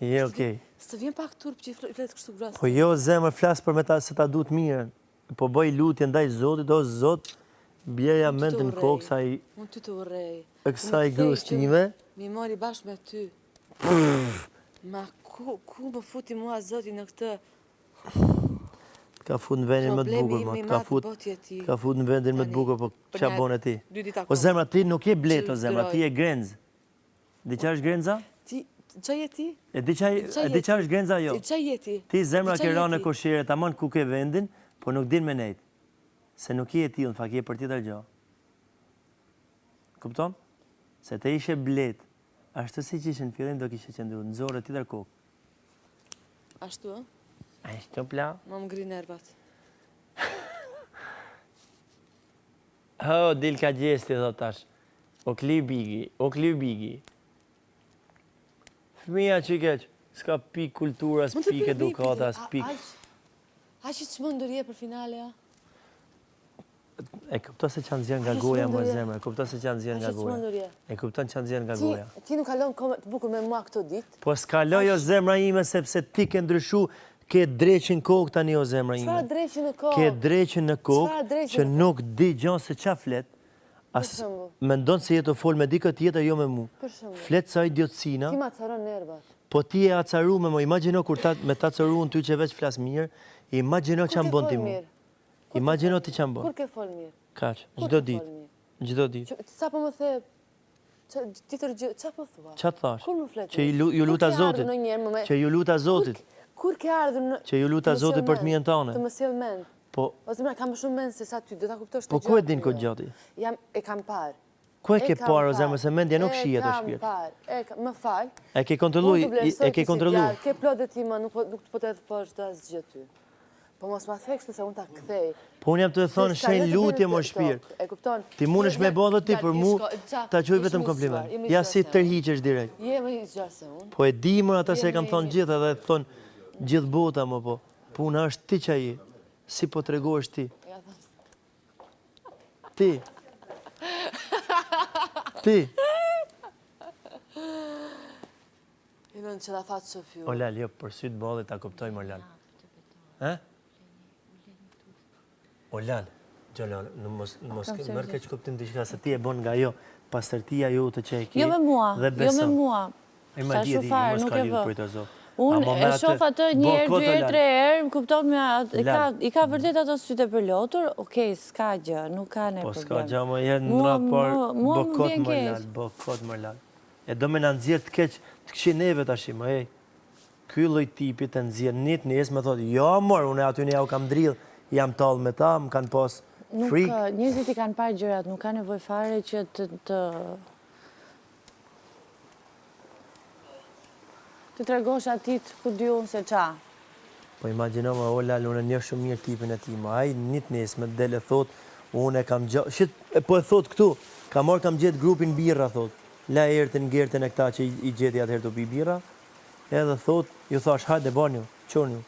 Je okej. Së vjen pak turp që i fletë kështu grasë. Po jo zemër flas për me ta se ta duhet mirë. Po bëj lutje ndaj Zotit, o Zot, bjeja mendin kokë sa i Unë ty të urrej. kësaj gruas time. Mi mori bashkë me ty. Ma ku më futi mua Zoti në këtë Ka fut në vendin më të bukur, ka fut në vendin më të bukur, po ç'a bën e ti? O zemra ti nuk je blet, o zemra, ti je grenz. Di ç'a është grenza? Qa je ti? E di ç'a është grenza jo? Qa je ti? Ti zemra ke rënë në koshire, tamam ku ke vendin, po nuk din me nejt. Se nuk je ti, në fakt je për tjetër gjë. Kupton? Se te ishe blet, ashtu si që ishe në fillim do kishe qëndru, në zorë tjetër kokë. Ashtu, ë? Ashtu pla? Ma më ngri nervat. Ho, dil ka gjesti, thot tash. O kli bigi. Fëmija që i keq, s'ka pik kultura, s'pik edukata, s'pik... A që të shmëndur je për finale, ja? E kupto se që në zjenë nga goja, më zemre, e kupto se që në zjenë nga goja. E kupton që në zjenë nga goja. Ti nuk kalon komet të bukur me mua këto dit? Po s'kaloj o zemra ime, sepse ti ke ndryshu, ke dreqin kokë tani o zemra ime. Çfarë dreqin në kokë? Ke dreqin në kokë, që nuk di gjon se qa flet, me ndonë se jetë o fol me dikët tjetër, jo me mu. Flet sa idiotësina. Ti ma caron nervat. Po ti e acaru me mo, imagino kur me ta caru në ty që veç flas mirë, imagino që më bëndi mu. Imagino ti që më bëndi. Kur ke fol mirë? Kaq, gjdo dit. Sa po më the, titër gjë, qa po thua? Qa thash? Kur më flet? Që ju luta Zotit. Që ju luta Zotit. Kur ke ardhur në... Që ju luta Zotit për të mirën tane. Të më sjell mend. Po... O zemra, kam më shumë mend se sa ty, do ta kuptosh të Po ku e din këtë gjati? E kam parë. Ku e ke parë, o zemra, se mendja nuk shihet o shpirt? E kam parë, më fal. E ke kontrollu? Ke plotë ti më, nuk po të edhe poshtë të asgjë ty. Po mos ma thekshtë se unë ta kthej. Po unë jam të thonë shenjë lutje më shpirt. E kupton? Ti mundesh me bëllë ti për mu, ta quj vetëm kompliment. Ja si tërhiqesh direkt. Je më i zgjarë se unë. Po e di më ata se kam thonë gjithë edhe thonë gjithë bota më po. Puna është ti që je. Si po të regohesh ti. Ti. Ti. I në që da fatë që fjo. O lal, jo, për sytë bëllë ta kuptojmë o lal. O lal, Gjolal, në mos mërë keq kuptim të qëka se ti e bon nga jo, pastërtia ju të që e ki. Jo me mua, jo me mua. Sa shufar, nuk e vë. Zot. Unë e shof atë një herë, 2 herë, 3 herë, më kupton me i ka vërtet ato sytë e përlotur, okej, s'ka gjë, nuk ka ne problem. Po s'ka gjë, më jenë në ratë par, bokot më lal. E do me në nëzirë të keq, të këshin neve të ashim, ej. Ky lloj tipi të nëzirë njët njës me thotë, jo mor, unë aty një au kam drillë, jam talë me ta, më kanë pas frikë. Njëzit i kanë parë gjërat, nuk ka nevoj fare që të tregosh atit ku di unë se qa. Po imagino më, o lal, unë një shumë mirë tipin e ti, ma aj njët njës me dele thot, unë e kam gjatë, shit, po e thot këtu, kam gjetë grupin birra, thot, la ertin, gertin e këta që i gjeti atëherë të pi birra, edhe thot, ju thash, hajde, banju, qonju.